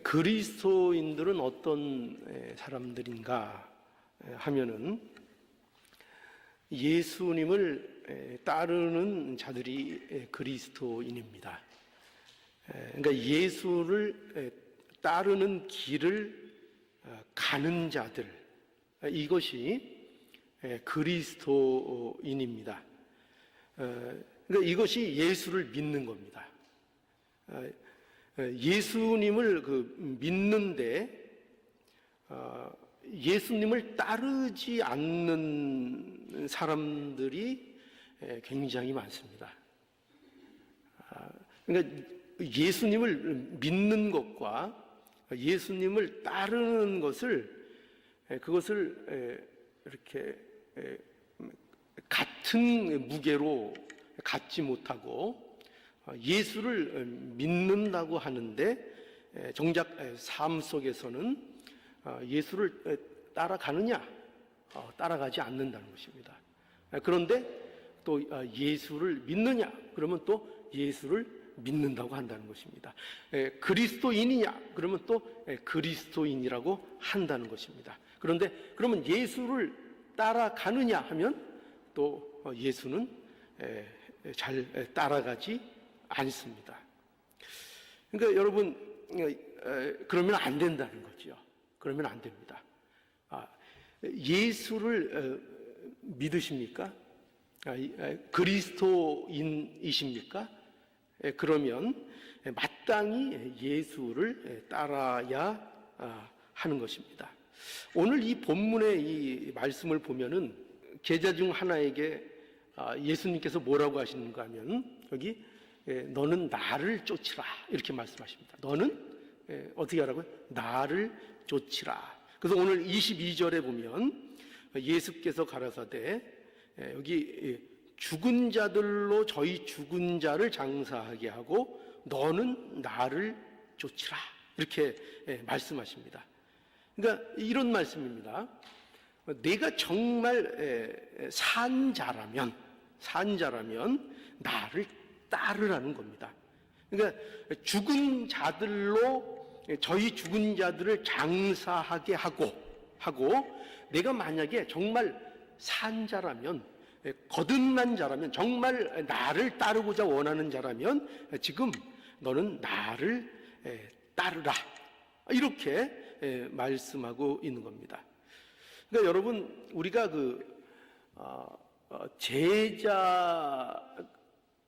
그리스도인들은 어떤 사람들인가 하면은 예수님을 따르는 자들이 그리스도인입니다. 그러니까 예수를 따르는 길을 가는 자들, 이것이 그리스도인입니다. 그러니까 이것이 예수를 믿는 겁니다. 예수님을 믿는데 예수님을 따르지 않는 사람들이 굉장히 많습니다. 그러니까 예수님을 믿는 것과 예수님을 따르는 그것을 이렇게 같은 무게로 갖지 못하고 예수를 믿는다고 하는데 정작 삶 속에서는 예수를 따라가느냐? 따라가지 않는다는 것입니다. 그런데 또 예수를 믿느냐? 그러면 또 예수를 믿는다고 한다는 것입니다. 그리스도인이냐? 그러면 또 그리스도인이라고 한다는 것입니다. 그런데 그러면 예수를 따라가느냐 하면 또 예수는 잘 따라가지 않습니다. 그러니까 여러분, 그러면 안 된다는 거죠. 그러면 안 됩니다. 예수를 믿으십니까? 그리스도인이십니까? 그러면 마땅히 예수를 따라야 하는 것입니다. 오늘 이 본문의 이 말씀을 보면은 제자 중 하나에게 예수님께서 뭐라고 하시는가 하면 여기 너는 나를 쫓으라 이렇게 말씀하십니다. 너는 어떻게 하라고요? 나를 쫓으라. 그래서 오늘 22절에 보면 예수께서 가라사대 여기 죽은 자들로 저희 죽은 자를 장사하게 하고 너는 나를 쫓으라 이렇게 말씀하십니다. 그러니까 이런 말씀입니다. 내가 정말 산 자라면 나를 따르라는 겁니다. 그러니까 죽은 자들로 저희 죽은 자들을 장사하게 하고 내가 만약에 정말 산 자라면 거듭난 자라면 정말 나를 따르고자 원하는 자라면 지금 너는 나를 따르라 이렇게 말씀하고 있는 겁니다. 그러니까 여러분 우리가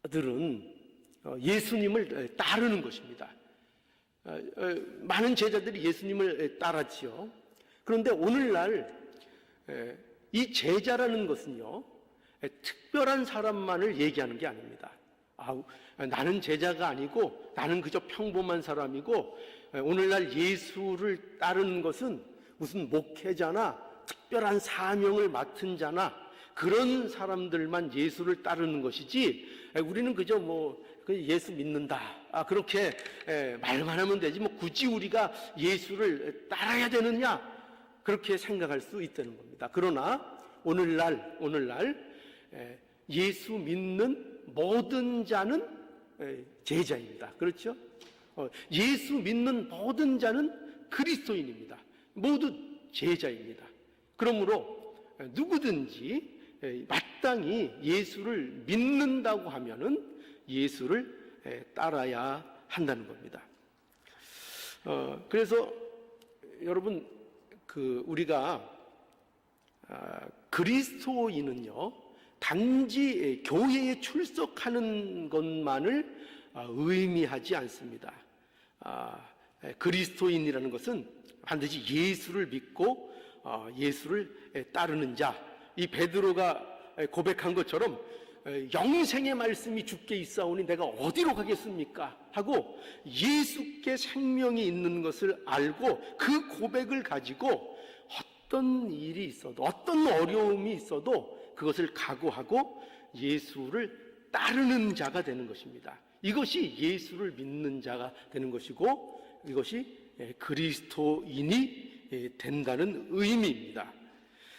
제자들은 예수님을 따르는 것입니다. 많은 제자들이 예수님을 따랐지요. 그런데 오늘날 이 제자라는 것은요 특별한 사람만을 얘기하는 게 아닙니다. 나는 제자가 아니고 나는 그저 평범한 사람이고 오늘날 예수를 따르는 것은 무슨 목회자나 특별한 사명을 맡은 자나 그런 사람들만 예수를 따르는 것이지 우리는 그저 예수 믿는다 그렇게 말만 하면 되지 굳이 우리가 예수를 따라야 되느냐 그렇게 생각할 수 있다는 겁니다. 그러나 오늘날 예수 믿는 모든 자는 제자입니다. 그렇죠? 예수 믿는 모든 자는 그리스도인입니다. 모두 제자입니다. 그러므로 누구든지 마땅히 예수를 믿는다고 하면은 예수를 따라야 한다는 겁니다. 그래서 여러분 우리가 그리스도인은요 단지 교회에 출석하는 것만을 의미하지 않습니다. 그리스도인이라는 것은 반드시 예수를 믿고 예수를 따르는 자. 이 베드로가 고백한 것처럼 영생의 말씀이 주께 있사오니 내가 어디로 가겠습니까? 하고 예수께 생명이 있는 것을 알고 그 고백을 가지고 어떤 일이 있어도 어떤 어려움이 있어도 그것을 각오하고 예수를 따르는 자가 되는 것입니다. 이것이 예수를 믿는 자가 되는 것이고 이것이 그리스도인이 된다는 의미입니다.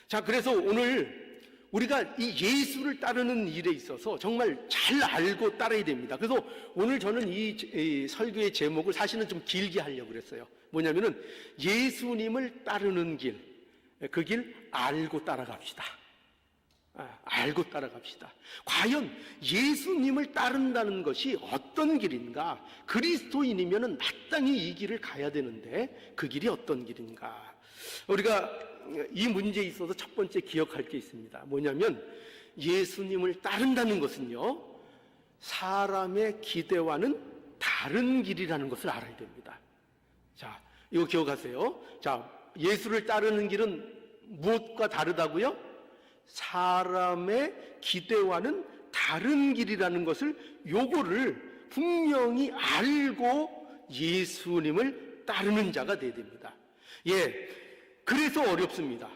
자, 그래서 오늘 우리가 이 예수를 따르는 일에 있어서 정말 잘 알고 따라야 됩니다. 그래서 오늘 저는 이 설교의 제목을 사실은 좀 길게 하려고 그랬어요. 뭐냐면은 예수님을 따르는 길, 그 길 알고 따라갑시다. 알고 따라갑시다. 과연 예수님을 따른다는 것이 어떤 길인가? 그리스도인이면은 마땅히 이 길을 가야 되는데 그 길이 어떤 길인가? 우리가 이 문제에 있어서 첫 번째 기억할 게 있습니다. 뭐냐면 예수님을 따른다는 것은요, 사람의 기대와는 다른 길이라는 것을 알아야 됩니다. 자, 이거 기억하세요. 자, 예수를 따르는 길은 무엇과 다르다고요? 사람의 기대와는 다른 길이라는 것을, 요거를 분명히 알고 예수님을 따르는 자가 돼야 됩니다. 예, 그래서 어렵습니다.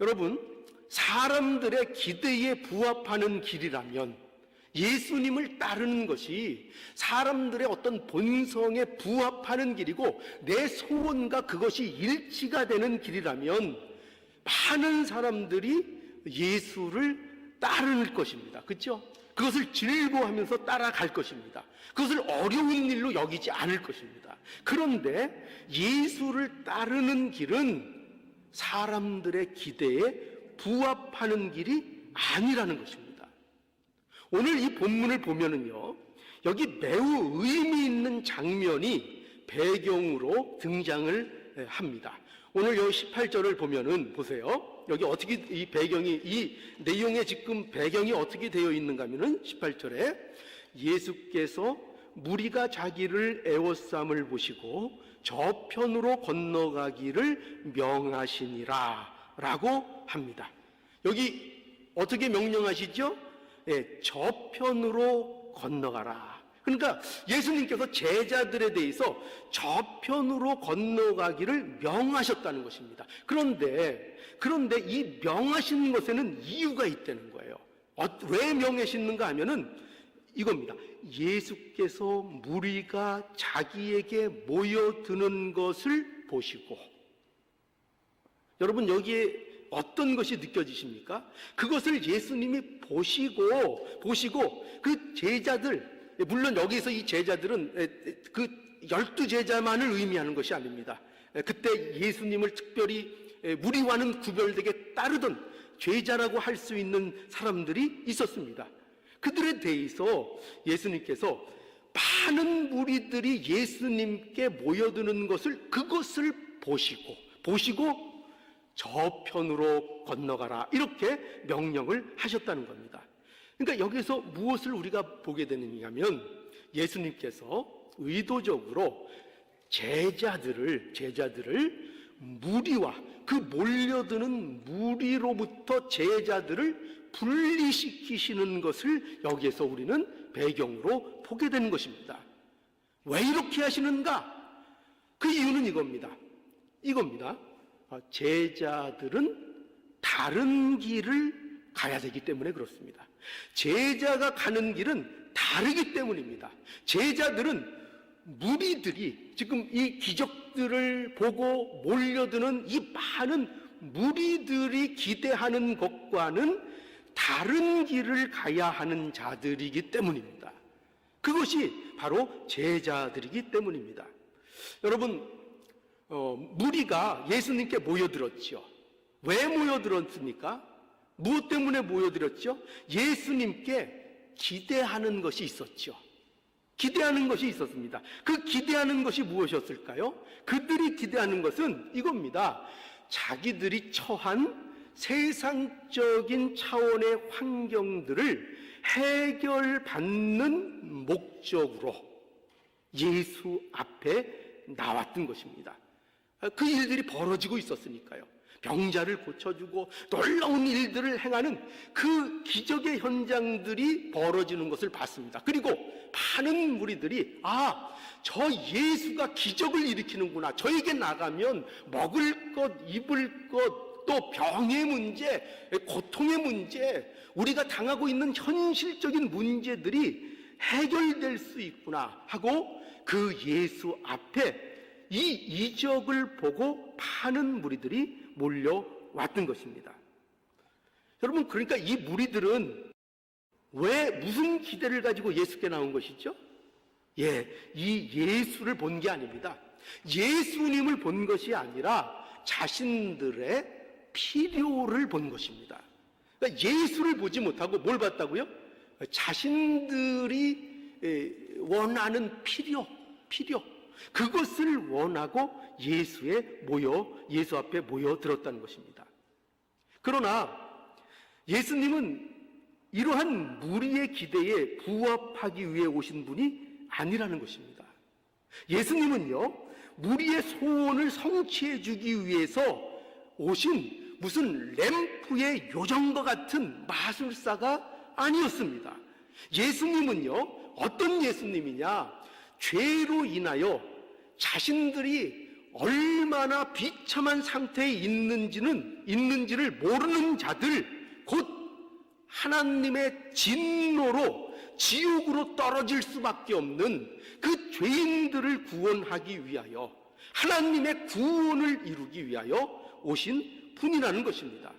여러분, 사람들의 기대에 부합하는 길이라면, 예수님을 따르는 것이 사람들의 어떤 본성에 부합하는 길이고 내 소원과 그것이 일치가 되는 길이라면 많은 사람들이 예수를 따를 것입니다. 그렇죠? 그것을 즐거워하면서 따라갈 것입니다. 그것을 어려운 일로 여기지 않을 것입니다. 그런데 예수를 따르는 길은 사람들의 기대에 부합하는 길이 아니라는 것입니다. 오늘 이 본문을 보면은요, 여기 매우 의미 있는 장면이 배경으로 등장을 합니다. 오늘 여기 18절을 보면은 보세요. 여기 어떻게 이 배경이, 이 내용의 지금 배경이 어떻게 되어 있는가 하면은 18절에 예수께서 무리가 자기를 애워쌈을 보시고 저편으로 건너가기를 명하시니라 라고 합니다. 여기 어떻게 명령하시죠? 예, 저편으로 건너가라. 그러니까 예수님께서 제자들에 대해서 저편으로 건너가기를 명하셨다는 것입니다. 그런데 이 명하시는 것에는 이유가 있다는 거예요. 왜 명하시는가 하면은 이겁니다. 예수께서 무리가 자기에게 모여드는 것을 보시고, 여러분 여기에 어떤 것이 느껴지십니까? 그것을 예수님이 보시고 그 제자들, 물론 여기서 이 제자들은 그 12제자만을 의미하는 것이 아닙니다. 그때 예수님을 특별히 무리와는 구별되게 따르던 제자라고 할 수 있는 사람들이 있었습니다. 그들에 대해서 예수님께서 많은 무리들이 예수님께 모여드는 것을, 그것을 보시고 저편으로 건너가라, 이렇게 명령을 하셨다는 겁니다. 그러니까 여기서 무엇을 우리가 보게 되느냐면 예수님께서 의도적으로 제자들을 무리와 그 몰려드는 무리로부터 제자들을 분리시키시는 것을 여기에서 우리는 배경으로 보게 되는 것입니다. 왜 이렇게 하시는가? 그 이유는 이겁니다. 제자들은 다른 길을 가야 되기 때문에 그렇습니다. 제자가 가는 길은 다르기 때문입니다. 제자들은 무리들이 지금 이 기적들을 보고 몰려드는 이 많은 무리들이 기대하는 것과는 다른 길을 가야 하는 자들이기 때문입니다. 그것이 바로 제자들이기 때문입니다. 여러분, 무리가 예수님께 모여들었죠. 왜 모여들었습니까? 무엇 때문에 모여들었죠? 예수님께 기대하는 것이 있었죠. 기대하는 것이 있었습니다. 그 기대하는 것이 무엇이었을까요? 그들이 기대하는 것은 이겁니다. 자기들이 처한 세상적인 차원의 환경들을 해결받는 목적으로 예수 앞에 나왔던 것입니다. 그 일들이 벌어지고 있었으니까요. 병자를 고쳐주고 놀라운 일들을 행하는 그 기적의 현장들이 벌어지는 것을 봤습니다. 그리고 많은 무리들이 저 예수가 기적을 일으키는구나. 저에게 나가면 먹을 것, 입을 것, 또 병의 문제, 고통의 문제, 우리가 당하고 있는 현실적인 문제들이 해결될 수 있구나 하고 그 예수 앞에 이 이적을 보고 많은 무리들이 몰려왔던 것입니다. 여러분, 그러니까 이 무리들은 왜 무슨 기대를 가지고 예수께 나온 것이죠? 이 예수를 본 게 아닙니다. 예수님을 본 것이 아니라 자신들의 필요를 본 것입니다. 그러니까 예수를 보지 못하고 뭘 봤다고요? 자신들이 원하는 필요. 그것을 원하고 예수 앞에 모여들었다는 것입니다. 그러나 예수님은 이러한 무리의 기대에 부합하기 위해 오신 분이 아니라는 것입니다. 예수님은요, 무리의 소원을 성취해 주기 위해서 오신 무슨 램프의 요정과 같은 마술사가 아니었습니다. 예수님은요, 어떤 예수님이냐? 죄로 인하여 자신들이 얼마나 비참한 상태에 있는지를 모르는 자들, 곧 하나님의 진노로 지옥으로 떨어질 수밖에 없는 그 죄인들을 구원하기 위하여, 하나님의 구원을 이루기 위하여 오신 분이라는 것입니다.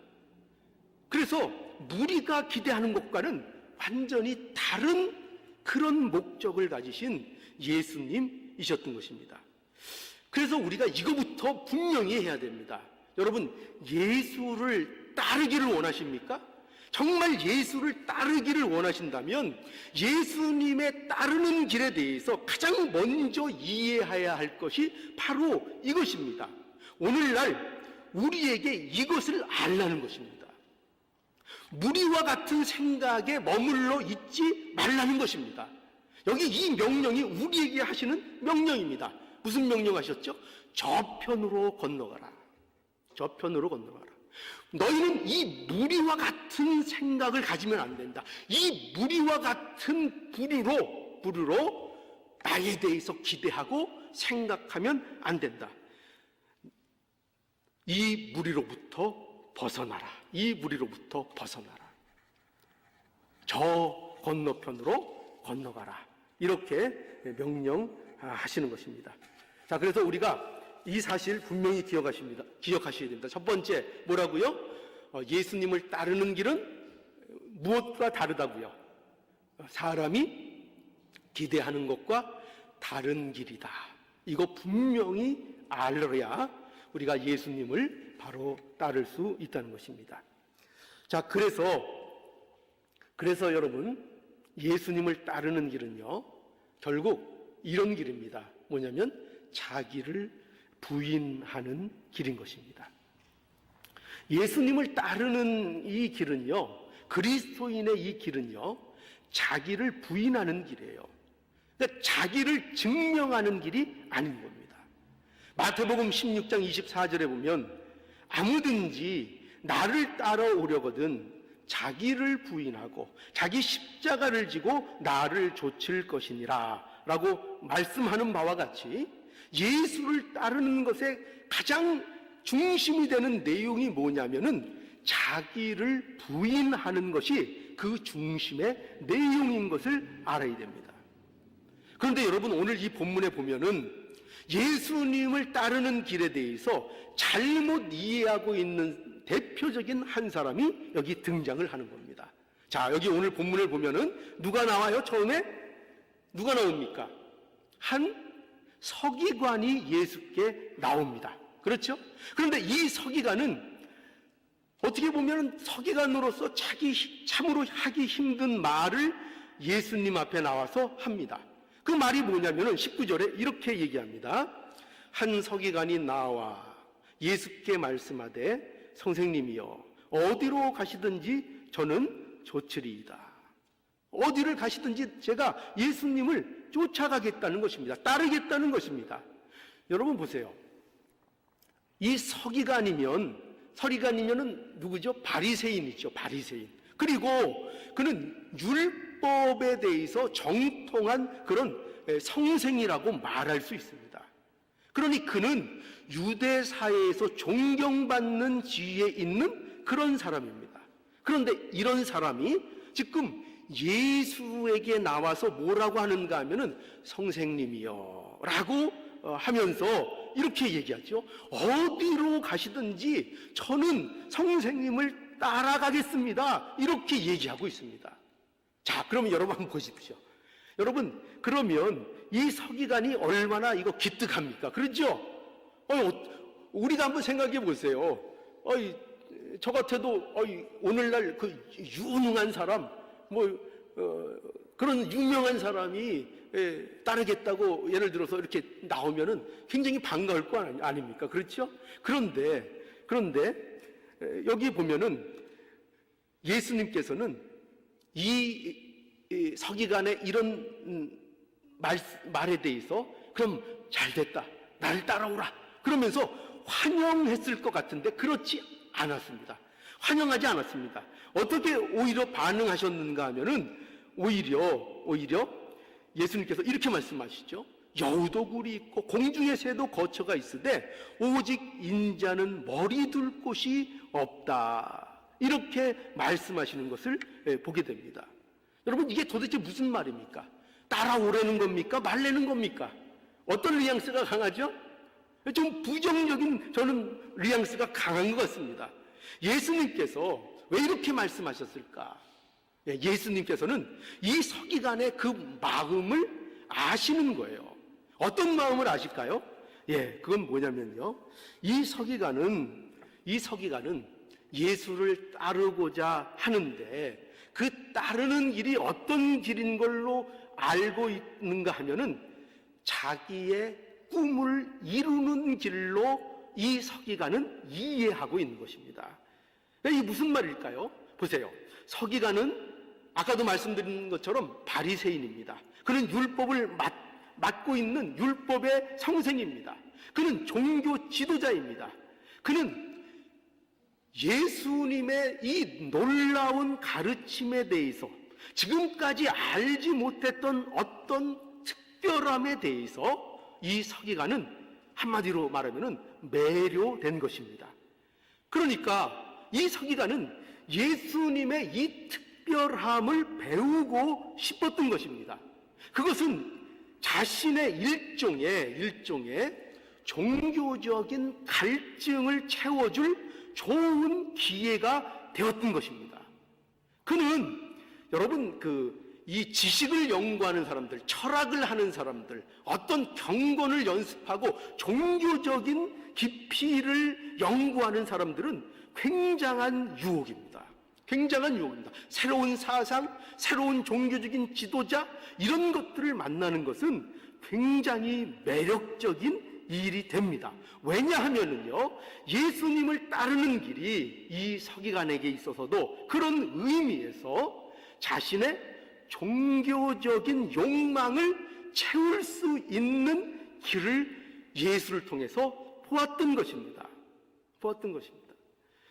그래서 무리가 기대하는 것과는 완전히 다른 그런 목적을 가지신 예수님이셨던 것입니다. 그래서 우리가 이거부터 분명히 해야 됩니다. 여러분, 예수를 따르기를 원하십니까? 정말 예수를 따르기를 원하신다면 예수님의 따르는 길에 대해서 가장 먼저 이해해야 할 것이 바로 이것입니다. 오늘날 우리에게 이것을 알라는 것입니다. 무리와 같은 생각에 머물러 있지 말라는 것입니다. 여기 이 명령이 우리에게 하시는 명령입니다. 무슨 명령하셨죠? 저편으로 건너가라. 저편으로 건너가라. 너희는 이 무리와 같은 생각을 가지면 안 된다. 이 무리와 같은 부류로 나에 대해서 기대하고 생각하면 안 된다. 이 무리로부터 벗어나라. 이 무리로부터 벗어나라. 저 건너편으로 건너가라. 이렇게 명령하시는 것입니다. 자, 그래서 우리가 이 사실 분명히 기억하셔야 됩니다. 첫 번째, 뭐라고요? 예수님을 따르는 길은 무엇과 다르다고요? 사람이 기대하는 것과 다른 길이다. 이거 분명히 알아야 우리가 예수님을 바로 따를 수 있다는 것입니다. 자, 그래서 여러분, 예수님을 따르는 길은요, 결국 이런 길입니다. 뭐냐면 자기를 부인하는 길인 것입니다. 예수님을 따르는 이 길은요, 그리스도인의 이 길은요, 자기를 부인하는 길이에요. 그러니까 자기를 증명하는 길이 아닌 겁니다. 마태복음 16장 24절에 보면 아무든지 나를 따라오려거든 자기를 부인하고 자기 십자가를 지고 나를 좇을 것이니라 라고 말씀하는 바와 같이 예수를 따르는 것에 가장 중심이 되는 내용이 뭐냐면은 자기를 부인하는 것이 그 중심의 내용인 것을 알아야 됩니다. 그런데 여러분, 오늘 이 본문에 보면은 예수님을 따르는 길에 대해서 잘못 이해하고 있는 대표적인 한 사람이 여기 등장을 하는 겁니다. 자, 여기 오늘 본문을 보면은 누가 나와요? 처음에 누가 나옵니까? 한 서기관이 예수께 나옵니다. 그렇죠? 그런데 이 서기관은 어떻게 보면 서기관으로서 참으로 하기 힘든 말을 예수님 앞에 나와서 합니다. 그 말이 뭐냐면은 19절에 이렇게 얘기합니다. 한 서기관이 나와 예수께 말씀하되 선생님이여 어디로 가시든지 저는 좇으리이다. 어디를 가시든지 제가 예수님을 쫓아가겠다는 것입니다. 따르겠다는 것입니다. 여러분 보세요. 이 서기관이면은 누구죠? 바리새인이죠. 바리새인. 그리고 그는 율법에 대해서 정통한 그런 성생이라고 말할 수 있습니다. 그러니 그는 유대 사회에서 존경받는 지위에 있는 그런 사람입니다. 그런데 이런 사람이 지금 예수에게 나와서 뭐라고 하는가 하면은 선생님이요 라고 하면서 이렇게 얘기하죠. 어디로 가시든지 저는 선생님을 따라가겠습니다. 이렇게 얘기하고 있습니다. 자, 그러면 여러분 한번 보십시오. 여러분, 그러면 이 서기관이 얼마나 이거 기특합니까? 그렇죠? 우리가 한번 생각해 보세요. 저 같아도 오늘날 그 유능한 사람, 그런 유명한 사람이 따르겠다고 예를 들어서 이렇게 나오면은 굉장히 반가울 거 아닙니까? 그렇죠? 그런데 여기 보면은 예수님께서는 이 서기관의 이런 말에 대해서 그럼 잘됐다, 나를 따라오라 그러면서 환영했을 것 같은데 그렇지 않았습니다. 환영하지 않았습니다. 어떻게 오히려 반응하셨는가 하면은 오히려 예수님께서 이렇게 말씀하시죠. 여우도 굴이 있고 공중의 새도 거처가 있으되 오직 인자는 머리 둘 곳이 없다. 이렇게 말씀하시는 것을 보게 됩니다. 여러분, 이게 도대체 무슨 말입니까? 따라오라는 겁니까? 말라는 겁니까? 어떤 뉘앙스가 강하죠? 좀 부정적인 저는 뉘앙스가 강한 것 같습니다. 예수님께서 왜 이렇게 말씀하셨을까? 예수님께서는 이 서기관의 그 마음을 아시는 거예요. 어떤 마음을 아실까요? 그건 뭐냐면요. 이 서기관은 예수를 따르고자 하는데 그 따르는 길이 어떤 길인 걸로 알고 있는가 하면은 자기의 꿈을 이루는 길로 이 서기관은 이해하고 있는 것입니다. 이게 무슨 말일까요? 보세요. 서기관은 아까도 말씀드린 것처럼 바리새인입니다. 그는 율법을 맡고 있는 율법의 성생입니다. 그는 종교 지도자입니다. 그는 예수님의 이 놀라운 가르침에 대해서 지금까지 알지 못했던 어떤 특별함에 대해서 이 서기관은 한마디로 말하면 매료된 것입니다. 그러니까 이 서기관은 예수님의 이 특별함을 배우고 싶었던 것입니다. 그것은 자신의 일종의 종교적인 갈증을 채워줄 좋은 기회가 되었던 것입니다. 그는 여러분 이 지식을 연구하는 사람들, 철학을 하는 사람들, 어떤 경건을 연습하고 종교적인 깊이를 연구하는 사람들은 굉장한 유혹입니다. 새로운 사상, 새로운 종교적인 지도자, 이런 것들을 만나는 것은 굉장히 매력적인 일이 됩니다. 왜냐하면은요, 예수님을 따르는 길이 이 서기관에게 있어서도 그런 의미에서 자신의 종교적인 욕망을 채울 수 있는 길을 예수를 통해서 보았던 것입니다.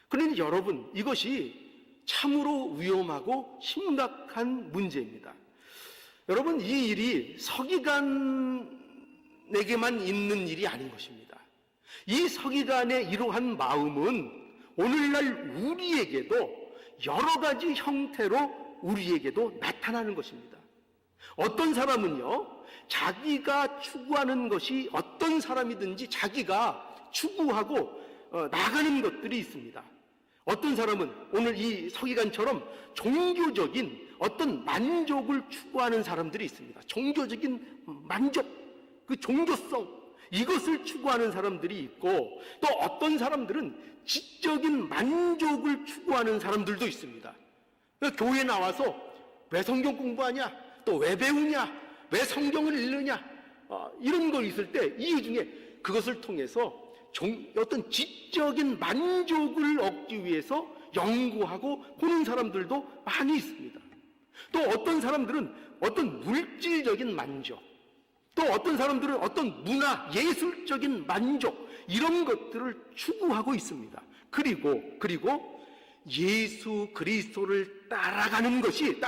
그러니 여러분, 이것이 참으로 위험하고 심각한 문제입니다. 여러분, 이 일이 서기관에게만 있는 일이 아닌 것입니다. 이 서기관의 이러한 마음은 오늘날 우리에게도 여러 가지 형태로 우리에게도 나타나는 것입니다. 어떤 사람은요, 자기가 추구하는 것이 어떤 사람이든지 자기가 추구하고 나가는 것들이 있습니다. 어떤 사람은 오늘 이 서기관처럼 종교적인 어떤 만족을 추구하는 사람들이 있습니다. 종교적인 만족, 그 종교성, 이것을 추구하는 사람들이 있고, 또 어떤 사람들은 지적인 만족을 추구하는 사람들도 있습니다. 교회 나와서 왜 성경 공부하냐, 또 왜 배우냐, 왜 성경을 읽느냐, 이런 거 있을 때 이유 중에 그것을 통해서 어떤 지적인 만족을 얻기 위해서 연구하고 보는 사람들도 많이 있습니다. 또 어떤 사람들은 어떤 물질적인 만족, 또 어떤 사람들은 어떤 문화, 예술적인 만족, 이런 것들을 추구하고 있습니다. 그리고 예수 그리스도를 따라가는 것이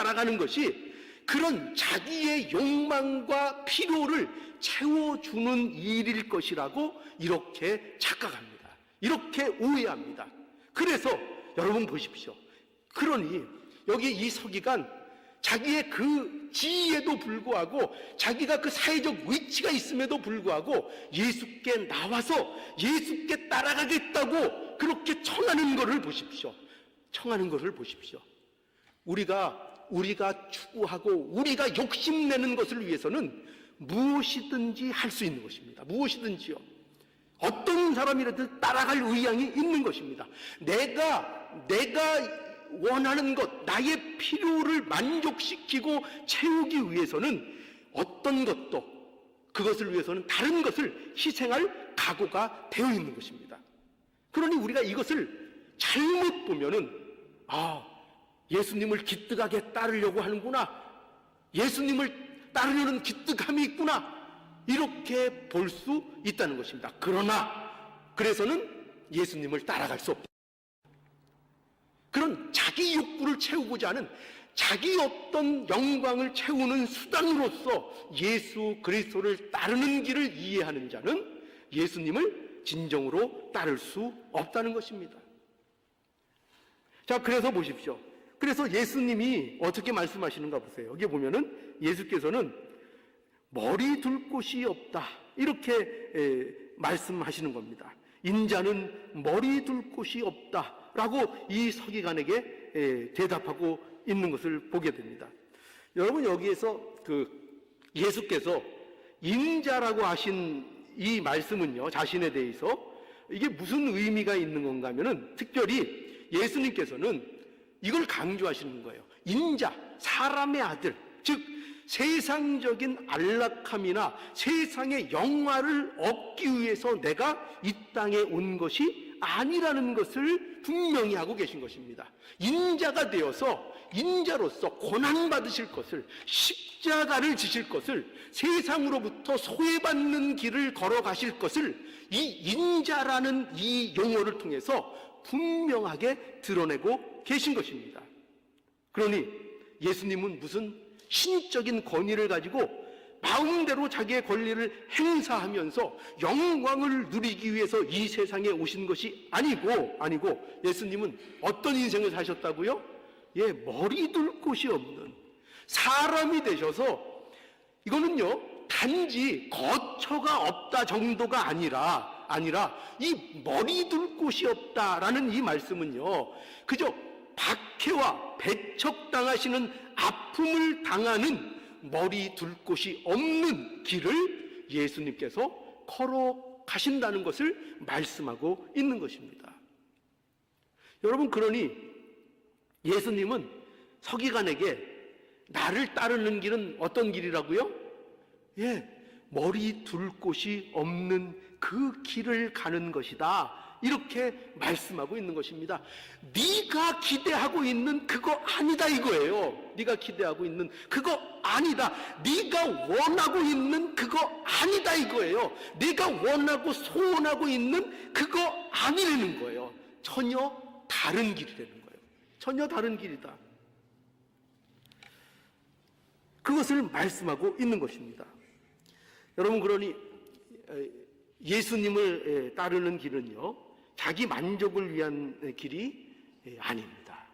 그런 자기의 욕망과 필요를 채워주는 일일 것이라고 이렇게 착각합니다. 이렇게 오해합니다. 그래서 여러분 보십시오. 그러니 여기 이 서기관, 자기의 그 지위에도 불구하고, 자기가 그 사회적 위치가 있음에도 불구하고 예수께 나와서 예수께 따라가겠다고 그렇게 청하는 것을 보십시오. 청하는 것을 보십시오. 우리가 추구하고 우리가 욕심내는 것을 위해서는 무엇이든지 할 수 있는 것입니다. 무엇이든지요. 어떤 사람이라도 따라갈 의향이 있는 것입니다. 내가 원하는 것, 나의 필요를 만족시키고 채우기 위해서는 어떤 것도 그것을 위해서는 다른 것을 희생할 각오가 되어 있는 것입니다. 그러니 우리가 이것을 잘못 보면은 예수님을 기특하게 따르려고 하는구나, 예수님을 따르려는 기특함이 있구나, 이렇게 볼 수 있다는 것입니다. 그래서는 예수님을 따라갈 수 없다. 그런 자기 욕구를 채우고자 하는 자기 어떤 영광을 채우는 수단으로서 예수 그리스도를 따르는 길을 이해하는 자는 예수님을 진정으로 따를 수 없다는 것입니다. 자, 그래서 보십시오. 그래서 예수님이 어떻게 말씀하시는가 보세요. 여기 보면은 예수께서는 머리 둘 곳이 없다, 이렇게 말씀하시는 겁니다. 인자는 머리 둘 곳이 없다라고 이 서기관에게 대답하고 있는 것을 보게 됩니다. 여러분, 여기에서 예수께서 인자라고 하신 이 말씀은요, 자신에 대해서 이게 무슨 의미가 있는 건가 하면은, 특별히 예수님께서는 이걸 강조하시는 거예요. 인자, 사람의 아들, 즉 세상적인 안락함이나 세상의 영화를 얻기 위해서 내가 이 땅에 온 것이 아니라는 것을 분명히 하고 계신 것입니다. 인자가 되어서 인자로서 고난받으실 것을, 십자가를 지실 것을, 세상으로부터 소외받는 길을 걸어가실 것을 이 인자라는 이 용어를 통해서 분명하게 드러내고 계신 것입니다. 그러니 예수님은 무슨 신적인 권위를 가지고 마음대로 자기의 권리를 행사하면서 영광을 누리기 위해서 이 세상에 오신 것이 아니고 예수님은 어떤 인생을 사셨다고요? 머리 둘 곳이 없는 사람이 되셔서, 이거는요 단지 거처가 없다 정도가 아니라 이 머리 둘 곳이 없다라는 이 말씀은요, 그저 박해와 배척당하시는 아픔을 당하는 머리 둘 곳이 없는 길을 예수님께서 걸어가신다는 것을 말씀하고 있는 것입니다. 여러분, 그러니 예수님은 서기관에게 나를 따르는 길은 어떤 길이라고요? 머리 둘 곳이 없는 그 길을 가는 것이다, 이렇게 말씀하고 있는 것입니다. 네가 기대하고 있는 그거 아니다 이거예요. 네가 기대하고 있는 그거 아니다, 네가 원하고 있는 그거 아니다 이거예요. 네가 원하고 소원하고 있는 그거 아니라는 거예요. 전혀 다른 길이라는 거예요. 전혀 다른 길이다, 그것을 말씀하고 있는 것입니다. 여러분, 그러니 예수님을 따르는 길은요, 자기 만족을 위한 길이 아닙니다.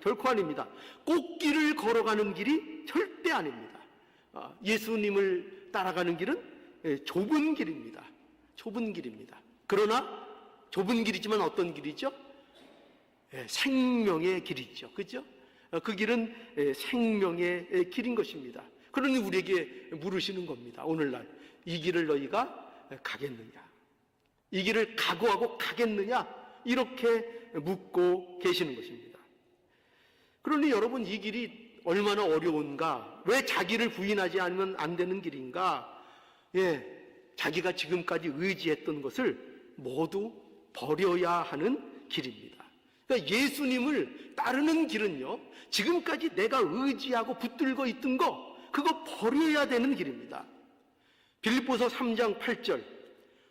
결코 아닙니다. 꽃길을 걸어가는 길이 절대 아닙니다. 예수님을 따라가는 길은 좁은 길입니다. 그러나 좁은 길이지만 어떤 길이죠? 생명의 길이죠. 그죠? 그 길은 생명의 길인 것입니다. 그러니 우리에게 물으시는 겁니다. 오늘날 이 길을 너희가 가겠느냐? 이 길을 각오하고 가겠느냐? 이렇게 묻고 계시는 것입니다. 그러니 여러분, 이 길이 얼마나 어려운가? 왜 자기를 부인하지 않으면 안 되는 길인가? 자기가 지금까지 의지했던 것을 모두 버려야 하는 길입니다. 그러니까 예수님을 따르는 길은요, 지금까지 내가 의지하고 붙들고 있던 거, 그거 버려야 되는 길입니다. 빌립보서 3장 8절,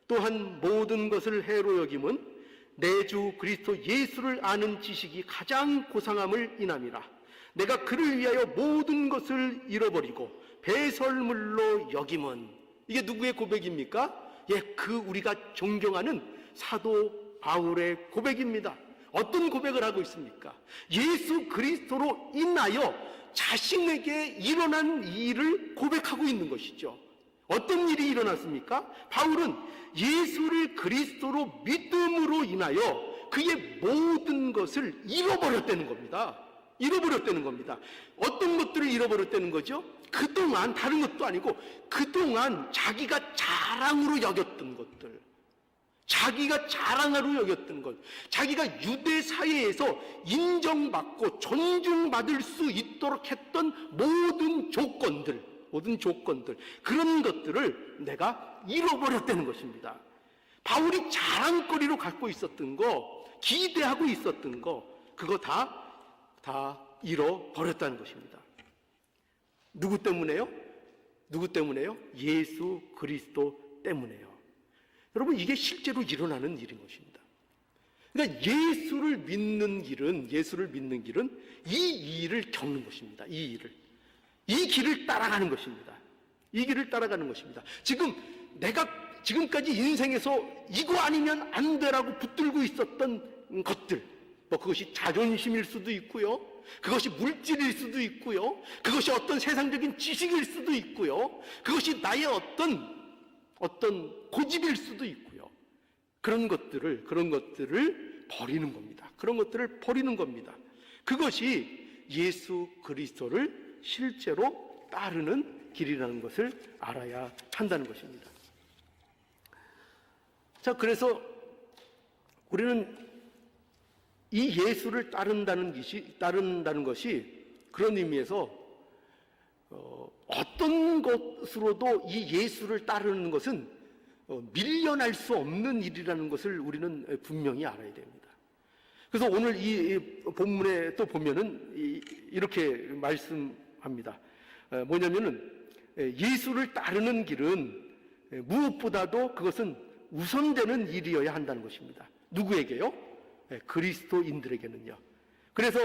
또한 모든 것을 해로 여김은 내 주 그리스도 예수를 아는 지식이 가장 고상함을 인함이라. 내가 그를 위하여 모든 것을 잃어버리고 배설물로 여김은, 이게 누구의 고백입니까? 우리가 존경하는 사도 바울의 고백입니다. 어떤 고백을 하고 있습니까? 예수 그리스도로 인하여 자신에게 일어난 일을 고백하고 있는 것이죠. 어떤 일이 일어났습니까? 바울은 예수를 그리스도로 믿음으로 인하여 그의 모든 것을 잃어버렸다는 겁니다. 잃어버렸다는 겁니다. 어떤 것들을 잃어버렸다는 거죠? 그동안 다른 것도 아니고 그동안 자기가 자랑으로 여겼던 것들, 자기가 자랑으로 여겼던 것, 자기가 유대 사회에서 인정받고 존중받을 수 있도록 했던 모든 조건들, 그런 것들을 내가 잃어버렸다는 것입니다. 바울이 자랑거리로 갖고 있었던 거, 기대하고 있었던 거, 그거 다 잃어버렸다는 것입니다. 누구 때문에요? 누구 때문에요? 예수 그리스도 때문에요. 여러분, 이게 실제로 일어나는 일인 것입니다. 그러니까 예수를 믿는 길은 이 일을 겪는 것입니다. 이 길을 따라가는 것입니다. 이 길을 따라가는 것입니다. 지금 내가 지금까지 인생에서 이거 아니면 안 되라고 붙들고 있었던 것들, 그것이 자존심일 수도 있고요, 그것이 물질일 수도 있고요, 그것이 어떤 세상적인 지식일 수도 있고요, 그것이 나의 어떤 고집일 수도 있고요. 그런 것들을 버리는 겁니다. 그런 것들을 버리는 겁니다. 그것이 예수 그리스도를 실제로 따르는 길이라는 것을 알아야 한다는 것입니다. 자, 그래서 우리는 이 예수를 따른다는 것이 그런 의미에서 어떤 것으로도 이 예수를 따르는 것은 밀려날 수 없는 일이라는 것을 우리는 분명히 알아야 됩니다. 그래서 오늘 이 본문에 또 보면은 이렇게 말씀합니다. 뭐냐면은 예수를 따르는 길은 무엇보다도 그것은 우선되는 일이어야 한다는 것입니다. 누구에게요? 그리스도인들에게는요. 그래서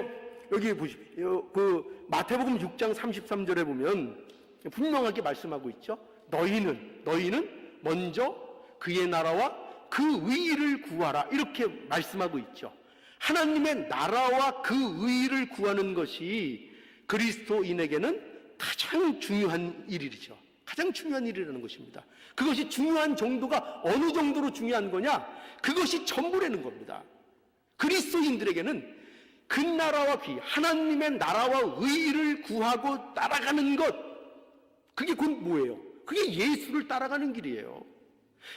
여기 보십시오. 그 마태복음 6장 33절에 보면 분명하게 말씀하고 있죠. 너희는 먼저 그의 나라와 그 의의를 구하라, 이렇게 말씀하고 있죠. 하나님의 나라와 그 의의를 구하는 것이 그리스도인에게는 가장 중요한 일이죠. 가장 중요한 일이라는 것입니다. 그것이 중요한 정도가 어느 정도로 중요한 거냐? 그것이 전부라는 겁니다. 그리스도인들에게는 그 나라와 하나님의 나라와 의의를 구하고 따라가는 것, 그게 곧 뭐예요? 그게 예수를 따라가는 길이에요.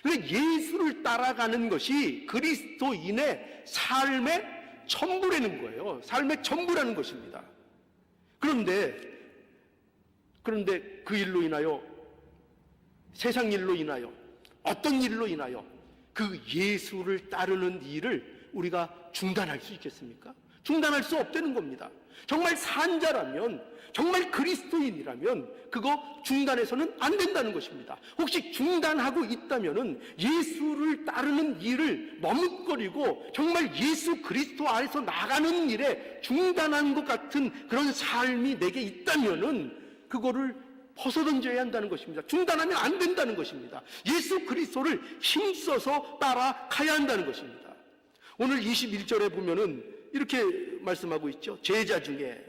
그러니까 예수를 따라가는 것이 그리스도인의 삶의 전부라는 거예요. 삶의 전부라는 것입니다. 그런데 그 일로 인하여, 세상 일로 인하여, 어떤 일로 인하여 그 예수를 따르는 일을 우리가 중단할 수 있겠습니까? 중단할 수 없다는 겁니다. 정말 산자라면, 정말 그리스도인이라면 그거 중단해서는 안 된다는 것입니다. 혹시 중단하고 있다면은 예수를 따르는 일을 머뭇거리고 정말 예수 그리스도 안에서 나가는 일에 중단한 것 같은 그런 삶이 내게 있다면은 그거를 벗어던져야 한다는 것입니다. 중단하면 안 된다는 것입니다. 예수 그리스도를 힘써서 따라가야 한다는 것입니다. 오늘 21절에 보면은 이렇게 말씀하고 있죠. 제자 중에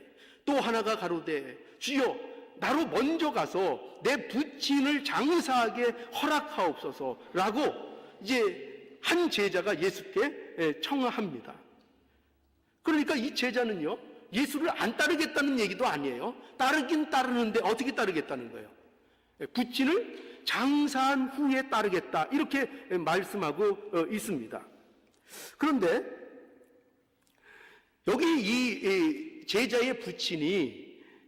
또 하나가 가로되 주여 나로 먼저 가서 내 부친을 장사하게 허락하옵소서라고 이제 한 제자가 예수께 청하합니다. 그러니까 이 제자는요, 예수를 안 따르겠다는 얘기도 아니에요. 따르긴 따르는데 어떻게 따르겠다는 거예요? 부친을 장사한 후에 따르겠다, 이렇게 말씀하고 있습니다. 그런데 여기 이 제자의 부친이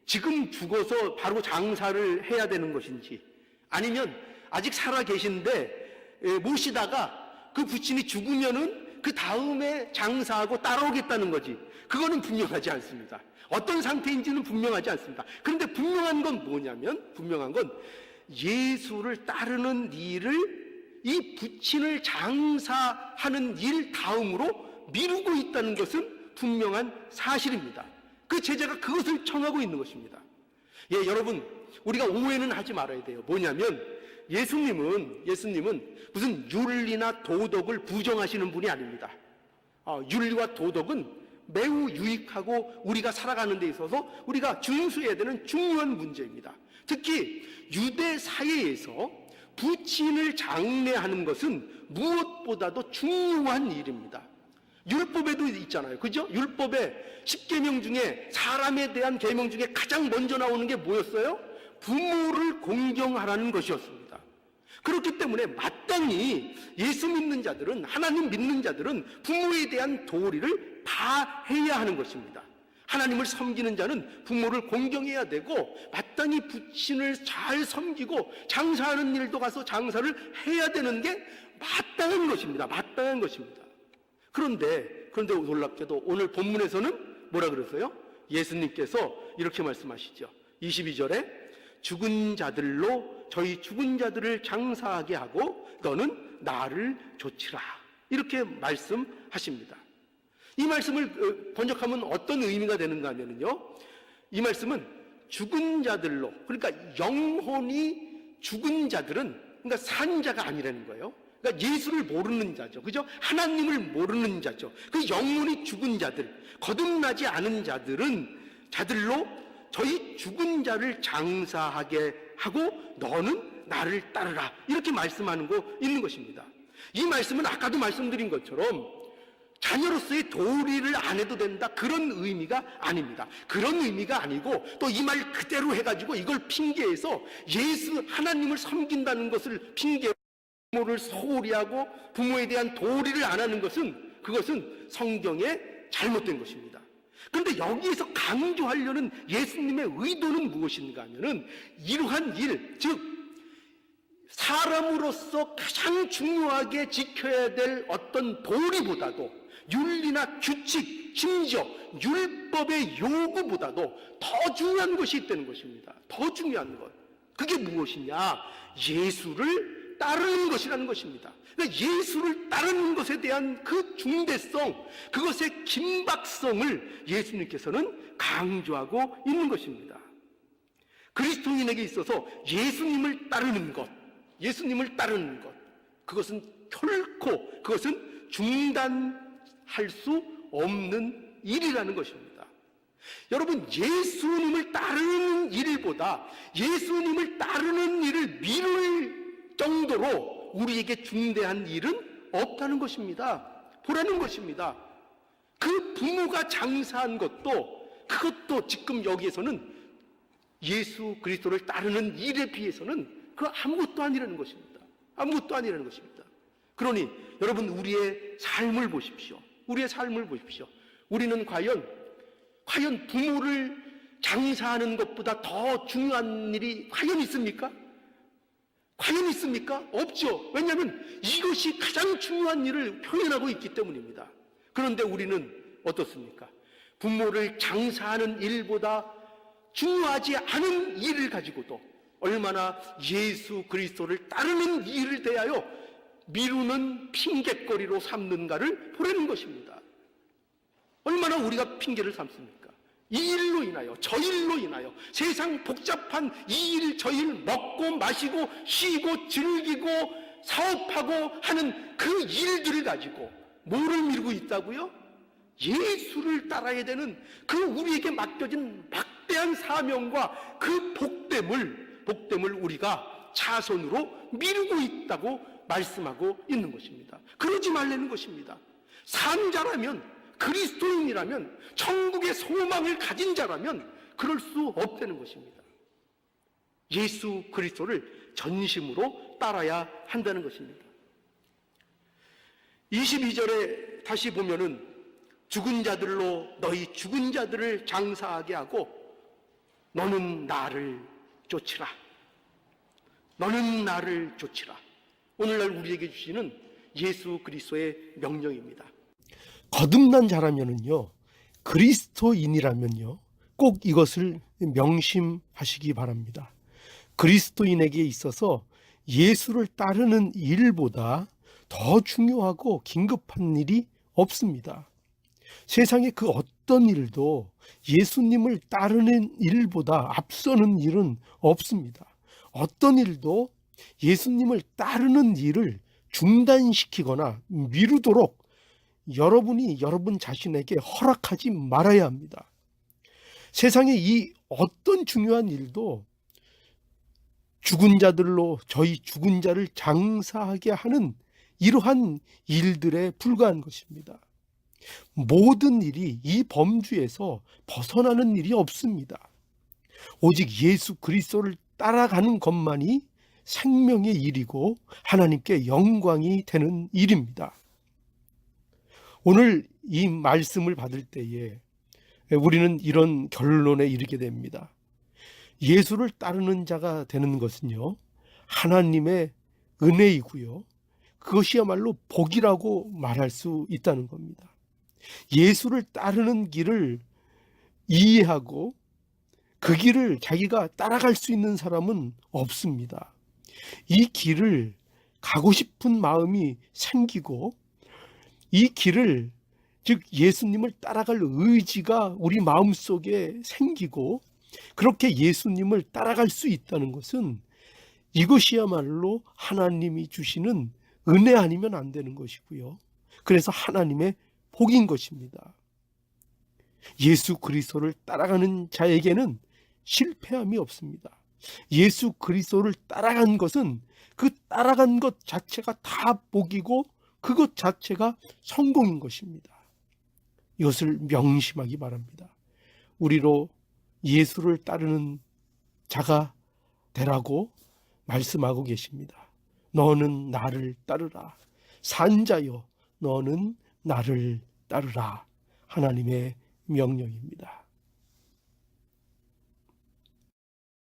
지금 죽어서 바로 장사를 해야 되는 것인지, 아니면 아직 살아 계신데 모시다가 그 부친이 죽으면은 그 다음에 장사하고 따라오겠다는 거지, 그거는 분명하지 않습니다. 어떤 상태인지는 분명하지 않습니다. 그런데 분명한 건 뭐냐면, 분명한 건 예수를 따르는 일을 이 부친을 장사하는 일 다음으로 미루고 있다는 것은 분명한 사실입니다. 그 제자가 그것을 청하고 있는 것입니다. 예, 여러분, 우리가 오해는 하지 말아야 돼요. 뭐냐면 예수님은 무슨 윤리나 도덕을 부정하시는 분이 아닙니다. 윤리와 도덕은 매우 유익하고 우리가 살아가는 데 있어서 우리가 준수해야 되는 중요한 문제입니다. 특히 유대 사회에서 부친을 장례하는 것은 무엇보다도 중요한 일입니다. 율법에도 있잖아요. 그죠? 율법의 10계명 중에 사람에 대한 계명 중에 가장 먼저 나오는 게 뭐였어요? 부모를 공경하라는 것이었습니다. 그렇기 때문에 마땅히 예수 믿는 자들은, 하나님 믿는 자들은 부모에 대한 도리를 다 해야 하는 것입니다. 하나님을 섬기는 자는 부모를 공경해야 되고, 마땅히 부친을 잘 섬기고 장사하는 일도 가서 장사를 해야 되는 게 마땅한 것입니다. 마땅한 것입니다. 그런데 놀랍게도 오늘 본문에서는 뭐라 그러세요? 예수님께서 이렇게 말씀하시죠. 22절에 죽은 자들로 저희 죽은 자들을 장사하게 하고 너는 나를 좇으라, 이렇게 말씀하십니다. 이 말씀을 번역하면 어떤 의미가 되는가 하면요, 이 말씀은 죽은 자들로, 그러니까 영혼이 죽은 자들은, 그러니까 산 자가 아니라는 거예요. 그러니까 예수를 모르는 자죠. 그죠? 하나님을 모르는 자죠. 그 영혼이 죽은 자들, 거듭나지 않은 자들로 저희 죽은 자를 장사하게 하고 너는 나를 따르라, 이렇게 말씀하는 거 있는 것입니다. 이 말씀은 아까도 말씀드린 것처럼 자녀로서의 도리를 안 해도 된다, 그런 의미가 아닙니다. 그런 의미가 아니고, 또 이 말 그대로 해가지고 이걸 핑계해서 하나님을 섬긴다는 것을 핑계로 부모를 소홀히 하고 부모에 대한 도리를 안 하는 것은, 그것은 성경에 잘못된 것입니다. 그런데 여기에서 강조하려는 예수님의 의도는 무엇인가 하면은, 이러한 일, 즉 사람으로서 가장 중요하게 지켜야 될 어떤 도리보다도, 윤리나 규칙, 심지어 율법의 요구보다도 더 중요한 것이 있다는 것입니다. 더 중요한 것, 그게 무엇이냐? 예수를 따르는 것이라는 것입니다. 그러니까 예수를 따르는 것에 대한 그 중대성, 그것의 긴박성을 예수님께서는 강조하고 있는 것입니다. 그리스도인에게 있어서 예수님을 따르는 것, 그것은 결코, 그것은 중단할 수 없는 일이라는 것입니다. 여러분, 예수님을 따르는 일보다 예수님을 따르는 일을 미룰 정도로 우리에게 중대한 일은 없다는 것입니다. 보라는 것입니다. 그 부모가 장사한 그것도 지금 여기에서는 예수 그리스도를 따르는 일에 비해서는 그 아무것도 아니라는 것입니다. 아무것도 아니라는 것입니다. 그러니 여러분, 우리의 삶을 보십시오. 우리는 과연 부모를 장사하는 것보다 더 중요한 일이 과연 있습니까? 없죠. 왜냐하면 이것이 가장 중요한 일을 표현하고 있기 때문입니다. 그런데 우리는 어떻습니까? 부모를 장사하는 일보다 중요하지 않은 일을 가지고도 얼마나 예수 그리스도를 따르는 일을 대하여 미루는 핑계거리로 삼는가를 보라는 것입니다. 얼마나 우리가 핑계를 삼습니까? 이 일로 인하여, 저 일로 인하여, 세상 복잡한 이 일, 저 일, 먹고 마시고 쉬고 즐기고 사업하고 하는 그 일들을 가지고 뭐를 미루고 있다고요? 예수를 따라야 되는 그 우리에게 맡겨진 막대한 사명과 그 복됨을 우리가 차선으로 미루고 있다고 말씀하고 있는 것입니다. 그러지 말라는 것입니다. 산자라면, 그리스도인이라면, 천국의 소망을 가진 자라면 그럴 수 없다는 것입니다. 예수 그리스도를 전심으로 따라야 한다는 것입니다. 22절에 다시 보면은 죽은 자들로 너희 죽은 자들을 장사하게 하고 너는 나를 좇으라. 오늘날 우리에게 주시는 예수 그리스도의 명령입니다. 거듭난 자라면은요, 그리스도인이라면요, 꼭 이것을 명심하시기 바랍니다. 그리스도인에게 있어서 예수를 따르는 일보다 더 중요하고 긴급한 일이 없습니다. 세상의 그 어떤 일도 예수님을 따르는 일보다 앞서는 일은 없습니다. 어떤 일도 예수님을 따르는 일을 중단시키거나 미루도록 여러분이 여러분 자신에게 허락하지 말아야 합니다. 세상의 이 어떤 중요한 일도 죽은 자들로 저희 죽은 자를 장사하게 하는 이러한 일들에 불과한 것입니다. 모든 일이 이 범주에서 벗어나는 일이 없습니다. 오직 예수 그리스도를 따라가는 것만이 생명의 일이고 하나님께 영광이 되는 일입니다. 오늘 이 말씀을 받을 때에 우리는 이런 결론에 이르게 됩니다. 예수를 따르는 자가 되는 것은요, 하나님의 은혜이고요, 그것이야말로 복이라고 말할 수 있다는 겁니다. 예수를 따르는 길을 이해하고 그 길을 자기가 따라갈 수 있는 사람은 없습니다. 이 길을 가고 싶은 마음이 생기고 이 길을, 즉 예수님을 따라갈 의지가 우리 마음속에 생기고 그렇게 예수님을 따라갈 수 있다는 것은 이것이야말로 하나님이 주시는 은혜 아니면 안 되는 것이고요. 그래서 하나님의 복인 것입니다. 예수 그리스도를 따라가는 자에게는 실패함이 없습니다. 예수 그리스도를 따라간 것은 그 따라간 것 자체가 다 복이고 그것 자체가 성공인 것입니다. 이것을 명심하기 바랍니다. 우리로 예수를 따르는 자가 되라고 말씀하고 계십니다. 너는 나를 따르라. 산자여 너는 나를 따르라. 하나님의 명령입니다.